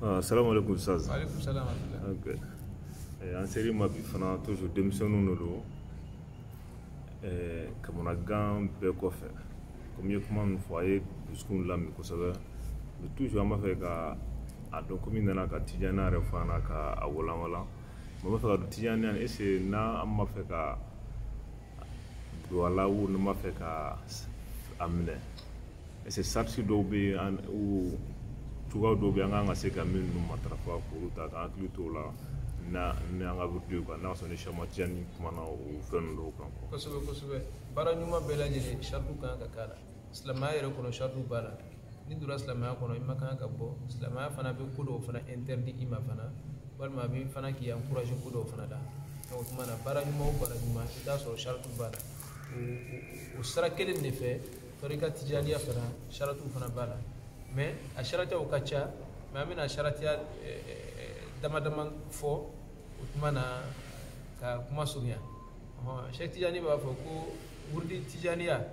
Salam alaikum Saz. Alaikum salam. Ok. En série ma bi fana toujours démissionnu do. Kamana gan bɛɛ kɔfɛ comme ye kuma min fɔ a ye dusukun lamɛn kosɛbɛ mais toujours an b'a fɛ ka a dɔn komi nana ka tijaniya yɛrɛ fɔ an na ka a walanwalan mais an b'a fɛ ka dɔn tijaniya est ce que n'a an b'a fɛ ka don a la ou n'an b'a fɛ ka a minɛ est ce que sarisi dɔw bɛ yen ou cogoya dɔw bɛ yen an kan ka se ka minnu matarafa k'olu ta k'an hakili to o la ni an ka video kan n'a sɔrɔ ni Cheikh Ahmad Tijani kumana o fɛn ninnu dɔw kan quoi. Kosɛbɛ kosɛbɛ baara ɲuman bɛɛ lajɛlen shartu kan ka k'a la silamɛya yɛrɛ kɔnɔ shartu b'a la ni donna silamɛya kɔnɔ i ma kan ka bɔ silamɛya fana bɛ ko dɔw fana interdit i ma fana walima a bɛ fana k'i encourager ko dɔw fana la donc o tuma na baara ɲuman o baara ɲuman i t'a sɔrɔ shartu b'a la o sira kelen de fɛ tɔrika tijaniya fana shartu fana b'a la mais a sharatiyaw ka ca mais an bɛna sharatiya dama dama fɔ o tuma na ka kuma surunya Cheikh Tijani b'a fɔ ko wurdi tijaniya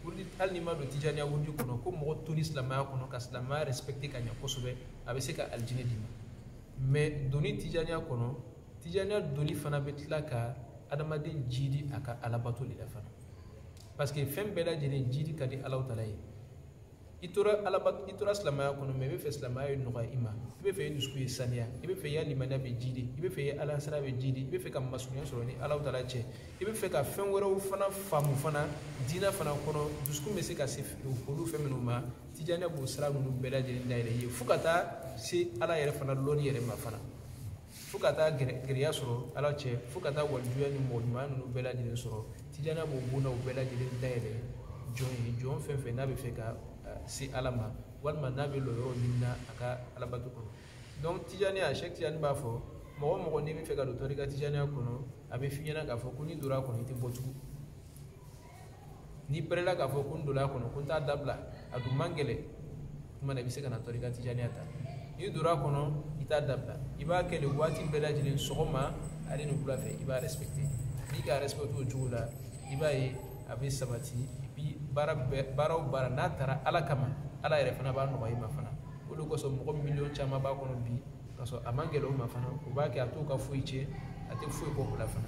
wurdi hali n'i ma don tijaniya wurdi kɔnɔ ko mɔgɔ to ni silamɛya kɔnɔ ka silamɛya respecter ka ɲɛ kosɛbɛ a bɛ se ka alijinɛ d'i ma mais doni tijaniya kɔnɔ tijaniya doni fana bɛ tila ka adamaden jidi a ka alabato de la fana parce que fɛn bɛɛ lajɛlen jidi ka di Alahu Taala ye i tora silamɛya kɔnɔ mais i bɛ fɛ silamɛya ye nɔgɔya i ma i bɛ fɛ i dusu ye saniya i bɛ fɛ i ya limaniya bɛ jidi i bɛ fɛ i ala sira bɛ jidi i bɛ fɛ ka masurunya sɔrɔ ni Alahu Taala cɛ i bɛ fɛ ka fɛn wɛrɛw fana faamu fana diinɛ fana kɔnɔ dusukun bɛ se ka se olu fɛn minnu ma tijaniya b'o sira ninnu bɛɛ lajɛlen dayɛlɛ i ye fo ka taa se Ala yɛrɛ fana lɔnni yɛrɛ ma fana fo ka taa gɛrɛya sɔrɔ Ala cɛ fo ka taa walijuya ni mɔgɔ ɲuman ninnu bɛɛ lajɛlen sɔrɔ tijaniya b'o bondaw bɛɛ lajɛlen dayɛlɛ jɔn ye jɔn fɛn fɛn n'a bɛ fɛ ka se Ala ma walima n'a bɛ lɔ yɔrɔ ɲini na a ka alabato kɔnɔ donc tijaniya Cheikh Tijani b'a fɔ mɔgɔ mɔgɔ n'i bɛ fɛ ka don tɔrika tijaniya kɔnɔ a bɛ f'i ɲɛna k'a fɔ ko n'i donna a kɔnɔ i tɛ bɔ tugun n'i pɛrɛla k'a fɔ ko n donna a kɔnɔ ko n t'a dabila a dun man gɛlɛn tuma na i bɛ se ka na tɔrika tijaniya ta n'i donna a kɔnɔ i t'a dabila i b'a kɛ de waati bɛɛ lajɛlen sɔgɔma ale ni wula fɛ i b'a respecter n'i k'a respecter o cogo la i b'a ye a bɛ sabati bi baara o baara n'a taara Ala kama Ala yɛrɛ fana b'a nɔgɔya i ma fana o de kosɔn mɔgɔ miliyɔn caman b'a kɔnɔ bi k'a sɔrɔ a man gɛlɛn o ma fana o b'a kɛ a t'o ka foyi tiɲɛ a tɛ foyi bɔ o la fana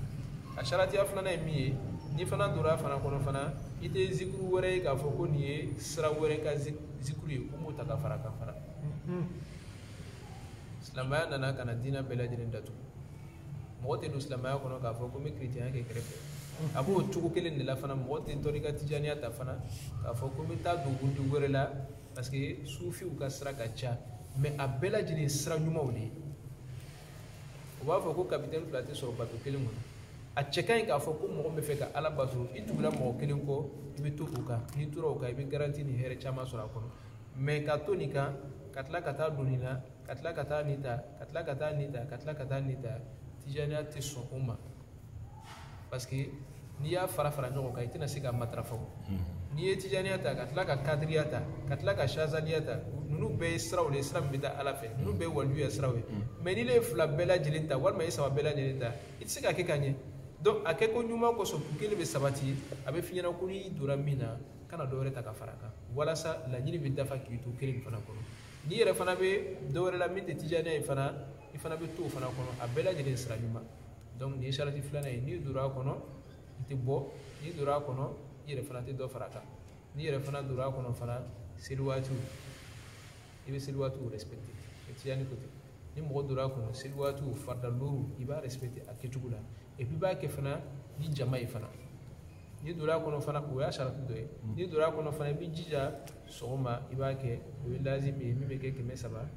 a saratiya filanan ye min ye ni fana donna a fana kɔnɔ fana i tɛ zikuru wɛrɛ ye k'a fɔ ko nin ye sira wɛrɛ ka zikuru ye ko m'o ta ka fara kan fana silamɛya nana ka na diinɛ bɛɛ lajɛlen datugu mɔgɔ tɛ don silamɛya kɔnɔ k'a fɔ ko n bɛ kerecɛnya kɛ kɛrɛfɛ a b'o cogo kelen de la fana mɔgɔ tɛ tɔrika tijaniya ta fana k'a fɔ ko n bɛ taa don wurdi wɛrɛ la parce que sufiw ka sira ka ca mais a bɛɛ lajɛlen sira ɲumanw de ye u b'a fɔ ko kapitɛni fila tɛ sɔrɔ bato kelen kɔnɔ a cɛ ka ɲi k'a fɔ ko mɔgɔ bɛ fɛ ka Ala bato i tugula mɔgɔ kelen kɔ i bɛ to o kan n'i tora o kan i bɛ garanti ni hɛrɛ caman sɔrɔ a kɔnɔ mais ka to nin kan ka tila ka taa don nin na ka tila ka taa nin ta ka tila ka taa nin ta ka tila ka taa nin ta tijaniya tɛ sɔn o ma parce que n'i y'a fara ɲɔgɔn kan i tɛna se ka matarafa o n'i ye tijaniya ta ka tila ka kadiriya ta ka tila ka shazaliya ta ninnu bɛɛ ye siraw de ye sira min bɛ taa Ala fɛ ninnu bɛɛ ye walijuya siraw ye mais n'i ye fila bɛɛ lajɛlen ta walima i saba bɛɛ lajɛlen ta i tɛ se ka kɛ ka ɲɛ donc a kɛ ko ɲuman kosɔn kun kelen bɛ sabati a bɛ f'i ɲɛna ko n'i donna min na kana dɔ wɛrɛ ta ka fara a kan walasa laɲini bɛ dafa k'i to kelen fana kɔnɔ n'i yɛrɛ fana bɛ dɔ wɛrɛ la min tɛ tijaniya ye fana i fana bɛ to o fana kɔnɔ a bɛɛ lajɛlen sira ɲuman donc nin ye sarati filanan ye n'i donna a kɔnɔ i tɛ bɔ n'i donna a kɔnɔ i yɛrɛ fana tɛ dɔ fara a kan n'i yɛrɛ fana donna a kɔnɔ fana seli waatiw i bɛ seli waatiw respecter tijani ko ten ni mɔgɔ donna a kɔnɔ seli waatiw farida loro i b'a respecter a kɛcogo la et puis i b'a kɛ fana ni jama ye fana n'i donna a kɔnɔ fana o y'a sarati dɔ ye n'i donna a kɔnɔ fana i b'i jija sɔgɔma i b'a kɛ o ye lazimi ye min bɛ kɛ 300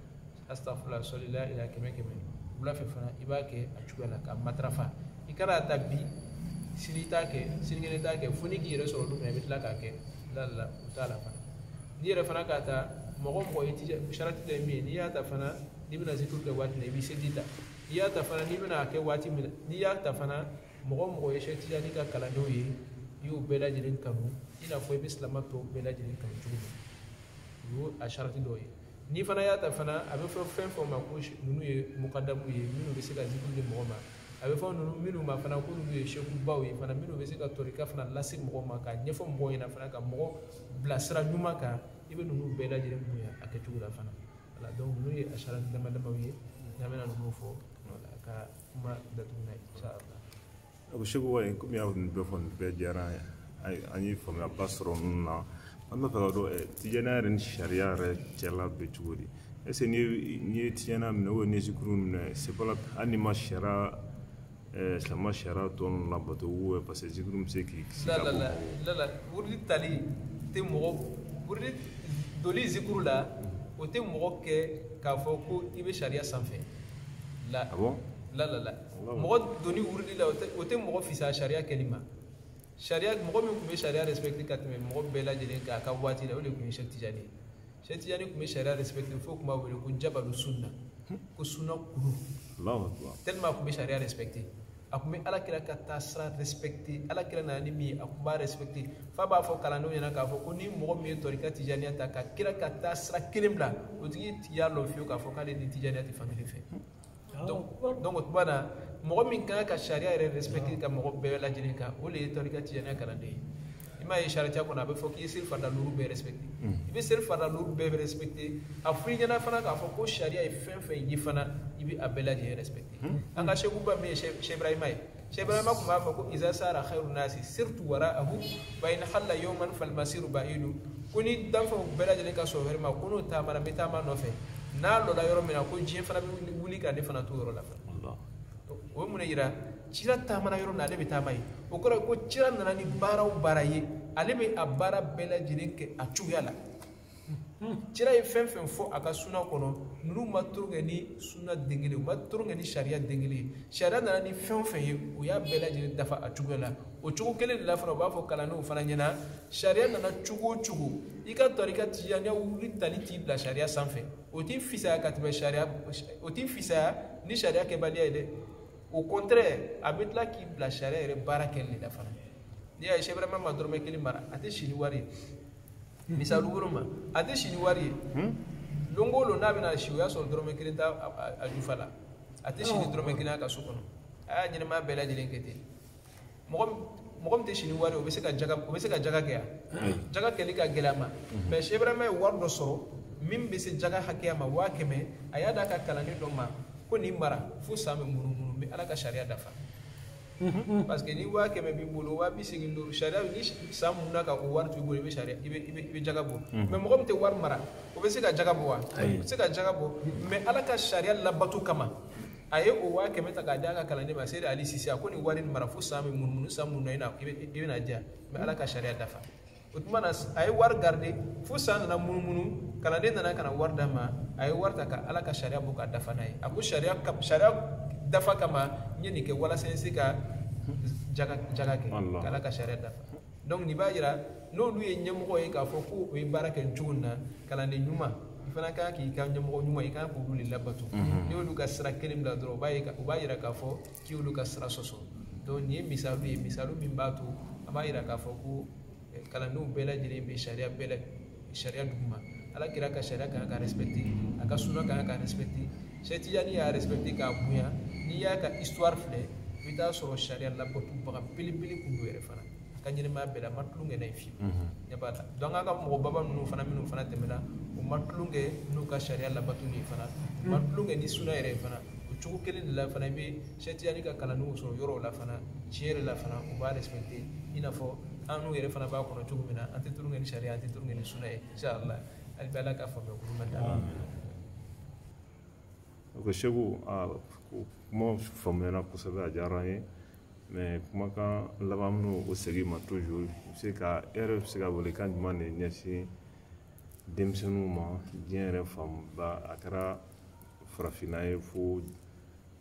astafurlah sɔlila ila 100 wula fɛ fana i b'a kɛ a cogoya la ka matarafa i kana ta bi sini t'a kɛ sinikɛnɛ t'a kɛ fo ni k'i yɛrɛ sɔrɔ don min na i bɛ tila k'a kɛ la o t'a la fana n'i yɛrɛ fana k'a ta mɔgɔ ye sarati dɔ ye min ye n'i y'a ta fana n'i bɛna zikuru kɛ waati min na i b'i seli ta n'i y'a ta fana n'i bɛna a kɛ waati min na n'i y'a ta fana mɔgɔ ye Cheikh Tijani ka kalandenw ye i y'u bɛɛ lajɛlen kanu i n'a fɔ i bɛ silamɛ tɔw bɛɛ lajɛlen kanu cogo min o y'o a sarati dɔw ye n'i fana y'a ta fana a bɛ fɔ fɛn fɛn ma ko ninnu ye mukadamu ye minnu bɛ se ka zikuru di mɔgɔ ma a bɛ fɔ minnu ma fana ko ninnu ye sekubaw ye fana minnu bɛ se ka tɔrika fana lase mɔgɔ ma ka ɲɛfɔ mɔgɔw ɲɛna fana ka mɔgɔ bilasira ɲuman kan i bɛ ninnu bɛɛ lajɛlen bonya a kɛcogo la fana voilà donc n'u ye a sara dama damaw ye n'an bɛna ninnu fɔ voilà ka kuma datugu n'a ye inchallah. Abu Sheku wa komi y'a bɛɛ fɔ nin bɛɛ diyara an ye faamuyaba sɔrɔ ninnu na an bɛ fɛ ka dɔn Tijaniya yɛrɛ ni sariya yɛrɛ cɛla bɛ cogo di est-ce que n'i ye Tijaniya minɛ ou ni zikuru minɛ c'est pas hali ni ma sariya silamɛ sariya tɔ ninnu labato ou parce que zikuru bɛ se k'i kisi ka bɔ la wurudi tali tɛ mɔgɔ wurudi doli zikuru la o tɛ mɔgɔ kɛ k'a fɔ ko i bɛ sariya sanfɛ la la mɔgɔ doni wurudi la o tɛ mɔgɔ fisaya sariya kɛli ma sariya mɔgɔ min tun bɛ sariya respecté ka tɛmɛ mɔgɔ bɛɛ lajɛlen kan a ka waati la o de tun ye Cheikh Tijani ye Cheikh Tijani tun bɛ sariya respecté fo tun b'a wele ko jabalu sunna ko sunna kulu tellement a tun bɛ sariya respecté a tun bɛ alakira ka taasira respecté alakira nana ni min ye a tun b'a respecté fa b'a fɔ kalandenw ɲɛna k'a fɔ ko ni mɔgɔ min ye tɔrika Tijaniya ta ka kira ka taasira kelen bila o tigi y'a lɔn fiyewu k'a fɔ k'ale ni Tijaniya tɛ fankelen fɛ donc o tuma na mɔgɔ min kan ka sariya yɛrɛ respecté ka mɔgɔ bɛɛ lajɛlen kan o de ye tɔrika Tijaniya kalanden ye i m'a ye sariya kɔnɔ a bɛ fɔ k'i ye seli farida 5 bɛɛ respecté i bɛ seli farida 5 bɛɛ respecté a fɔ i ɲɛna fana k'a fɔ ko sariya ye fɛn fɛn ye fana i bɛ a bɛɛ lajɛlen respecté an ka sekuba min ye Cheikh Ibrahima ye Cheikh Ibrahima tun b'a fɔ ko iza sara khairu nasi sirtu wara'ahu wa in halla yawman fal masiru ba'idu ko ni danfɛnw bɛɛ lajɛlen ka sɔrɔ wɛrɛ ma ko n'o taamana n bɛ taama nɔfɛ n'a lɔla yɔrɔ min na ko diɲɛ fana bɛ wuli ka ne fana to yɔrɔ la fana o ye mun de yira cira taamana yɔrɔ min ale bɛ taama ye o kɔrɔ ye ko cira nana ni baara o baara ye ale bɛ a baara bɛɛ lajɛlen kɛ a cogoya la cira ye fɛn fɛn fɔ a ka suna kɔnɔ ninnu ma turu kɛ ni suna den kelen u ma turu kɛ ni sariya den kelen ye sariya nana ni fɛn o fɛn ye o y'a bɛɛ lajɛlen dafa a cogoya la o cogo kelen de la fana u b'a fɔ kalandenw fana ɲɛna sariya nana cogo o cogo i ka tɔrika Tijaniya wuli tali t'i bila sariya sanfɛ o t'i fisaya ka tɛmɛ sariya o t'i fisaya ni sariya kɛbaliya ye dɛ au contraire a bɛ tila k'i bila sariya yɛrɛ baara kɛli de la fana n'i y'a ye Cheikh Ibrahima ma dɔrɔmɛ kelen mara a tɛ si ni wari ye misali woro ma a tɛ si ni wari ye don o don n'a bɛna si o y'a sɔrɔ dɔrɔmɛ kelen t'a a jufa la a tɛ si ni dɔrɔmɛ kelen a ka so kɔnɔ a y'a ɲɛnɛmaya bɛɛ lajɛlen kɛ ten mɔgɔ min tɛ si ni wari ye o bɛ se ka jaga kɛ yan jaga kɛli ka gɛlɛ a ma mais Cheikh Ibrahima ye wari dɔ sɔrɔ min bɛ se jaga hakɛya ma 100,000 a y'a d'a ka kalanden dɔ ma ko nin mara fo san bɛ munumunu n bɛ ala ka sariya dafa parce que ni 100,000 b'i bolo 285 sariya ni san munna ka o wari to i bolo i bɛ sariya i bɛ jaga bɔ mais mɔgɔ min tɛ wari mara o bɛ se ka jaga bɔ wa o bɛ se ka jaga bɔ mais ala ka sariya labato kama a ye o 100,000 ta k'a di a ka kalanden ma Seydi Ali Sise a ko nin wari nin mara fo san bɛ munumunu san munna i bɛna diya mais ala ka sariya dafa o tuma na a ye wari garder fo san nana munumunu kalanden nana ka na wari d'a ma a ye wari ta ka ala ka sariya bɔ ka dafa n'a ye a ko sariya dafa kama n ye nin kɛ walasa n se ka jaga kɛ ka ala ka sariya dafa donc nin b'a jira n'olu ye ɲɛmɔgɔ ye k'a fɔ ko o ye baara kɛ cogo min na kalanden ɲuman i fana kan k'i ka ɲɛmɔgɔ ɲuman i kan k'olu de labato n'i y'olu ka sira kelen bila dɔrɔn u b'a jira k'a fɔ k'i y'olu ka sira sɔsɔ donc nin ye misaliw ye misaliw min b'a to a b'a jira k'a fɔ ko kalandenw bɛɛ lajɛlen bɛ sariya duguma ala kira ka sariya kan ka respecté a ka suna kan ka respecté Cheikh Tijani y'a respecté k'a bonya n'i y'a ka histoire filɛ i bɛ taa sɔrɔ sariya labatobaga belebele tun don yɛrɛ fana a ka ɲɛnɛmaya bɛɛ la a ma tulonkɛ n'a ye fiyewu ɲɛ b'a la donc an ka mɔgɔbaba minnu fana tɛmɛna u ma tulonkɛ n'u ka sariya labatoli ye fana u ma tulonkɛ ni suna yɛrɛ ye fana o cogo kelen de la fana i bɛ Cheikh Tijani ka kalandenw sɔrɔ yɔrɔw la fana tiɲɛ yɛrɛ la fana u b'a respecté i n'a fɔ an n'u yɛrɛ fana b'a kɔnɔ cogo min na an tɛ tulonkɛ ni sariya an tɛ tulonkɛ ni suna ye inchallah hali bɛ ala ka faamuya kuru ma da ko Seku kuma faamuyana kosɛbɛ a diyara an ye mais kumakan laban minnu o segin ma toujours i bɛ se ka e yɛrɛ bɛ se ka welekan jumɛn de ɲɛsin denmisɛnninw ma diɲɛ yɛrɛ fanba a kɛra farafinna ye fo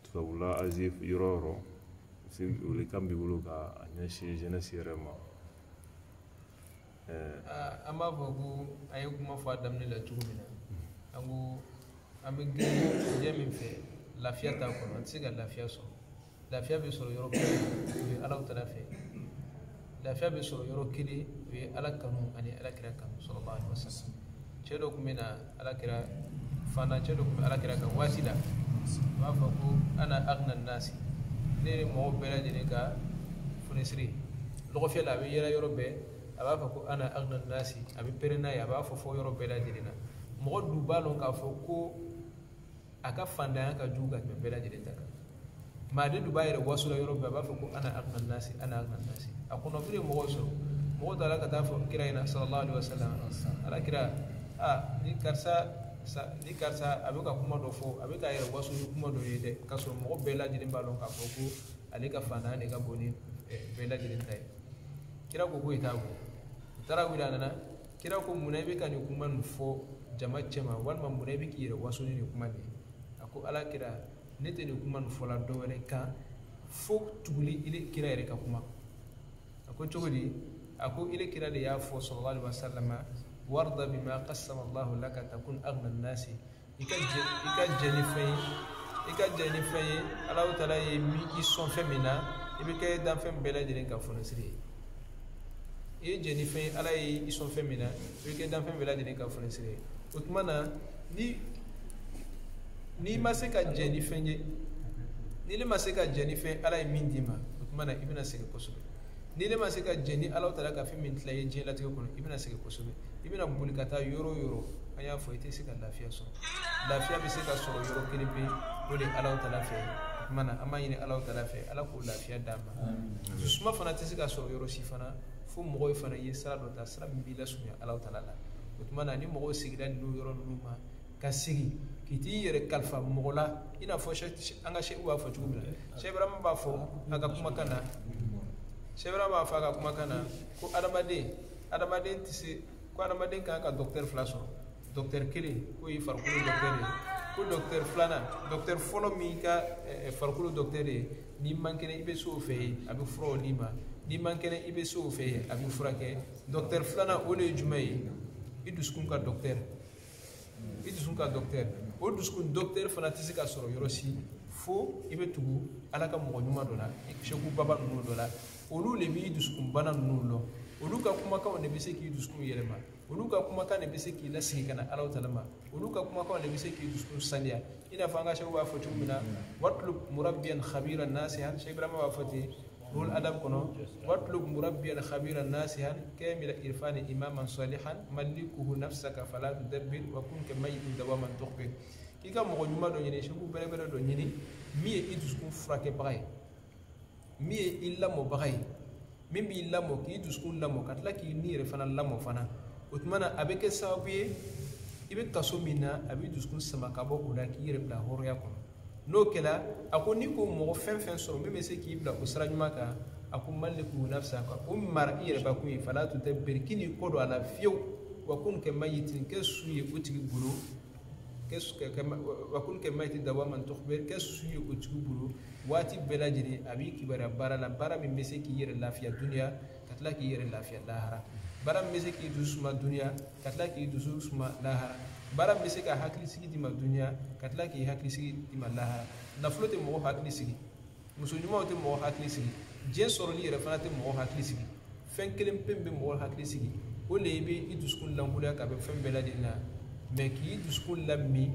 tubabula Asie yɔrɔ o yɔrɔ welekan b'i bolo ka ɲɛsin jeunesse yɛrɛ ma. An b'a fɔ ko a ye kuma fɔ a daminɛ la cogo min na an bɛ girin diɲɛ min fɛ lafiya t'a kɔnɔ an tɛ se ka lafiya sɔrɔ lafiya bɛ sɔrɔ yɔrɔ kelen o ye Alahu Taala fɛ lafiya bɛ sɔrɔ yɔrɔ kelen o ye ala kanu ani alakira kanu sallallahu alaihi wasallam cɛ dɔ tun bɛ na alakira fana cɛ dɔ tun bɛ alakira kan waati la u b'a fɔ ko ana aghna nasi ne ye mɔgɔw bɛɛ lajɛlen ka fonisiri lɔgɔfiyɛ la a bɛ yɛlɛ yɔrɔ bɛɛ a b'a fɔ ko ana aghna nasi a bɛ pɛrɛn n'a ye a b'a fɔ yɔrɔ bɛɛ lajɛlen na mɔgɔ du b'a lɔn k'a fɔ ko a ka fantanya ka jugu ka tɛmɛ bɛɛ lajɛlen ta kan maaden du b'a yɛrɛ wasula yɔrɔ bɛɛ a b'a fɔ ko ana agna nasi a kɔnɔfili ye mɔgɔw sɔrɔ mɔgɔ taara ka taa fɔ kira ɲɛna sallallahu alaihi wasallam ala kira ni karisa a bɛ ka kuma dɔ fɔ a bɛ ka yɛrɛ waso ni kuma dɔ ye dɛ k'a sɔrɔ mɔgɔ bɛɛ lajɛlen b'a dɔn k'a fɔ ko ale ka fantanya de ka bon ni bɛɛ lajɛlen ta ye kira ko k'o t'a bɔ u taara wuli a nana kira ko munna i bɛ ka nin kuma nin fɔ jama cɛma walima munna i bɛ k'i yɛrɛ waso ni nin kuma nin ye a ko ala kira ne tɛ nin kuma nin fɔla dɔ wɛrɛ kan fo tuguli ile kira yɛrɛ ka kuma a ko cogo di a ko ile kira de y'a fɔ sallallahu alaihi wasallam warda bima qassama Allahu laka takun aghna an-nasi i ka jɛ ni fɛn ye Allahu taala ye min i sɔn fɛn min na i bɛ kɛ danfɛn bɛɛ lajɛlen ka fonɛsiri ye i ye jɛ ni fɛn ye ala ye i sɔn fɛn min na i bɛ kɛ danfɛn bɛɛ lajɛlen ka fonɛsiri ye o tuma na n'i ma se ka jɛ ni fɛn ye ni ne ma se ka jɛ ni fɛn ala ye min d'i ma o tuma na i bɛna sɛgɛn kosɛbɛ ni ne ma se ka jɛ ni Allahu taala ka fɛn min tila i ye diɲɛ latigɛ kɔnɔ i bɛna sɛgɛn kosɛbɛ i bɛna boli ka taa yɔrɔ o yɔrɔ an y'a fɔ i tɛ se ka lafiya sɔrɔ lafiya bɛ se ka sɔrɔ yɔrɔ kelen pe o de ye Allahu taala fɛ o tuma na an b'a ɲini Allahu taala fɛ ala k'o lafiya d'an ma dusuma fana tɛ se ka sɔrɔ yɔrɔ si fana fo mɔgɔw fana ye sira dɔ ta sira min b'i lasurunya Allahu taala la o tuma na ni mɔgɔw sigira ninnu yɔrɔ ninnu ma ka sigi k'i t'i yɛrɛ kalifa mɔgɔ la i n'a fɔ an ka seku b'a fɔ cogo min na Cheikh Ibrahima b'a fɔ a ka kumakan na Cheikh Ibrahima b'a fɔ a ka kumakan na ko adamaden tɛ se ko adamaden kan ka docteur fila sɔrɔ docteur kelen k'o ye farikolo docteur ye ko docteur filanan docteur fɔlɔ min ka farikolo docteur ye n'i man kɛnɛ i bɛ se o fɛ yen a bɛ furaw d'i ma n'i man kɛnɛ i bɛ se o fɛ yen a bɛ furakɛ docteur filanan o de ye jumɛn ye i dusukun ka docteur o dusukun docteur fana tɛ se ka sɔrɔ yɔrɔ si fo i bɛ tugu ala ka mɔgɔ ɲuman dɔ la seku baba ninnu dɔ la olu de b'i dusukun bana ninnu lɔ olu ka kumakanw de bɛ se k'i dusukun yɛlɛma olu ka kumakan de bɛ se k'i lasigi ka na Allahu taala ma olu ka kumakanw de bɛ se k'i dusukun saniya i n'a fɔ an ka seku b'a fɔ cogo min na watlub murabbiyan khabiran nasihan Cheikh Ibrahima b'a fɔ ten rôle adab kɔnɔ watlub murabbiyan khabiran nasihan kamila irfani imaman salihan malikuhu nafsaka fala tudabbir wa kun kamayitin dawaman tukhbir k'i ka mɔgɔ ɲuman dɔ ɲini seku bɛrɛbɛrɛ dɔ ɲini min ye i dusukun furakɛbaga ye min ye i lamɔbaga ye min b'i lamɔ k'i dusukun lamɔ ka tila k'i ni yɛrɛ fana lamɔ fana o tuma na a bɛ kɛ sababu ye i bɛ kaso min na a bɛ dusukun sama ka bɔ o la k'i yɛrɛ bila hɔrɔnya kɔnɔ n'o kɛra a ko ni ko mɔgɔ fɛn fɛn sɔrɔ min bɛ se k'i bila o sira ɲuman kan a ko maliku nafsa o mara i yɛrɛ bakun ye fala tun tɛ beri k'i ni kɔ don a la fiyewu wa kun kɛ mayitin kɛ su ye o tigi bolo wa kun kɛ mayitin dawaman tukhbir kɛ su ye o tigi bolo waati bɛɛ lajɛlen a b'i kibaruya baara la baara min bɛ se k'i yɛrɛ lafiya duniya ka tila k'i yɛrɛ lafiya lahara baara min bɛ se k'i dusu suma duniya ka tila k'i dusu suma lahara baara min bɛ se ka hakilisigi di ma duniya ka tila k'i hakilisigi di ma lahara nafolo tɛ mɔgɔ hakili sigi muso ɲumanw tɛ mɔgɔ hakili sigi diɲɛ sɔrɔli yɛrɛ fana tɛ mɔgɔ hakili sigi fɛn kelen pe bɛ mɔgɔ hakili sigi o de bɛ i dusukun lankolonya ka bɛ fɛn bɛɛ lajɛlen na mɛ k'i dusukun lami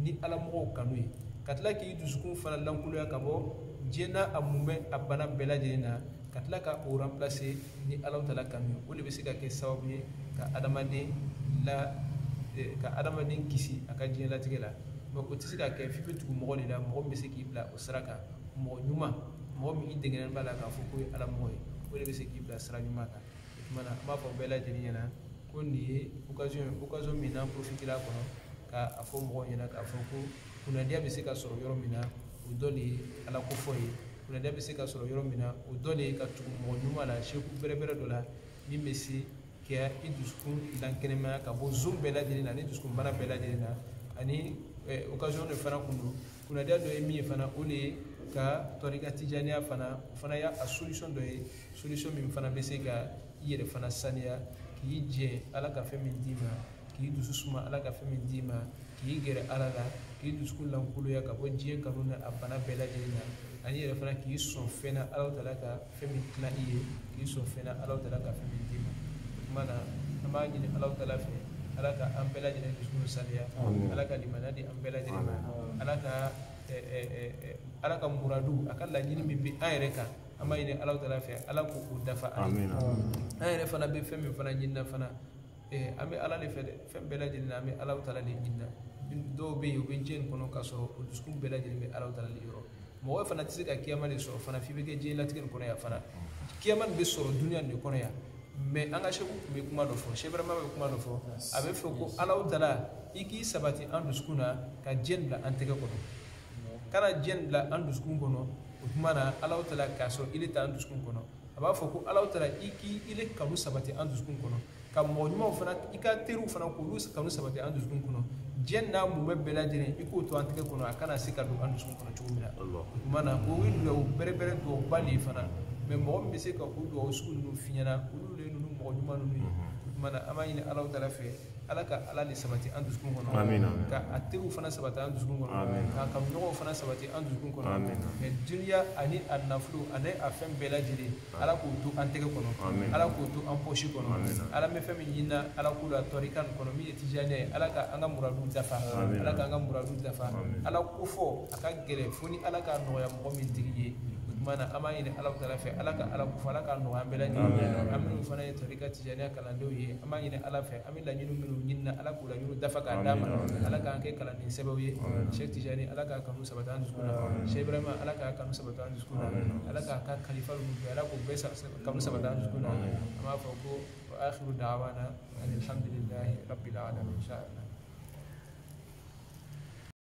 ni ala mɔgɔw kanu ye ka tila k'i dusukun fana lankolonya ka bɔ diɲɛ n'a a mun bɛ a bana bɛɛ lajɛlen na ka tila ka o remplacer ni Allahu taala kanu ye o de bɛ se ka kɛ sababu ye ka adamaden kisi a ka diɲɛ latigɛ la mɛ o tɛ se ka kɛ f'i bɛ tugu mɔgɔ de la mɔgɔ min bɛ se k'i bila o sira kan mɔgɔ ɲuman mɔgɔ min i dɛgɛnen b'a la k'a fɔ k'o ye ala mɔgɔ ye o de bɛ se k'i bila sira ɲuman kan o tuma na an b'a fɔ bɛɛ lajɛlen ɲɛna ko nin ye occasion min n'an profitera a kɔnɔ k'a fɔ mɔgɔw ɲɛna k'a fɔ ko kunnadiya bɛ se ka sɔrɔ yɔrɔ min na o dɔ de ye ala kofɔ ye kunnadiya bɛ se ka sɔrɔ yɔrɔ min na o dɔ de ye ka tugu mɔgɔ ɲuman la seku bɛrɛbɛrɛ dɔ la min bɛ se kɛ i dusukun lankɛnɛmaya ka bɔ zone bɛɛ lajɛlen na ani dusukun bana bɛɛ lajɛlen na ani occasion de fana kun don kunnadiya dɔ ye min ye fana o de ye ka tɔrika tijaniya fana o fana y'a solution dɔ ye solution min fana bɛ se ka i yɛrɛ fana saniya k'i jɛ ala ka fɛn min d'i ma k'i dusu suma ala ka fɛn min d'i ma k'i gɛrɛ ala la k'i dusukun lankolonya ka bɔ diɲɛ kanu na a bana bɛɛ lajɛlen na ani yɛrɛ fana k'i sɔn fɛn na ala taala ka fɛn min tila i ye k'i sɔn fɛn na ala taala ka fɛn min d'i ma o tuma na an b'a ɲini ala taala fɛ ala ka an bɛɛ lajɛlen dusukun saniya ala ka limaniya di an bɛɛ lajɛlen ma ala ka muradu a ka laɲini min bɛ an yɛrɛ kan an b'a ɲini ala taala fɛ ala k'o dafa an ye an yɛrɛ fana bɛ fɛn min fana ɲinina fana ambe ala le fede fem bela jilna ambe ala taala le jinna do be yo be jen kono ka so o duskum bela jilbe ala taala le yoro mo fana tisi ka kiyama le so fana fi be ke je latiken kono ya fana kiyama be so dunya ne kono ya mais anga sheku be kuma do fo shebra ma be kuma do fo abe fo ko ala taala iki sabati an duskuna ka jen la antege kono kana jen la an duskun kono utmana ala taala ka so ile ta an duskun kono aba fo ko ala taala iki ile kanu sabati an duskun kono ka mo nyuma fana ika teru fana ko lu kanu sabati an duskun kono jenna mu be bela jere iko to antike kono akana sika do an duskun kono chumina mana ko wi do bere bere do bali fana mais mo be se ka ko do sukun no finyana ko le no mo nyuma no mana amani ala taala fe alaka ala li sabati an duskun kono ka atiru fana sabati an duskun kono ka kam no fana sabati an duskun kono mais dunya ani annaflu ane afem bela jere ala ko to antike kono ala ko to an poshi kono ala me fami yina ala ko la torikan kono mi tijani ala ka anga muradu dafa ala ka anga muradu dafa ala ko fo aka gere foni ala ka no ya mo min digiye mana amani ne ala taala fe ala ka ala ko fala ka no ambela ni aminu fana torika tijani kala ndo ye amani ne ala fe amila nyinu minu nyinna ala ko la nyinu dafa ka dama ala ka ke kala ni sababu sheikh tijani ala ka kanu sabata andukuna sheikh ibrahim ala ka kanu sabata andukuna ala ka khalifa lu ala ko besa kanu sabata andukuna ama fa ko wa akhiru da'wana alhamdulillahi rabbil alamin insha Allah.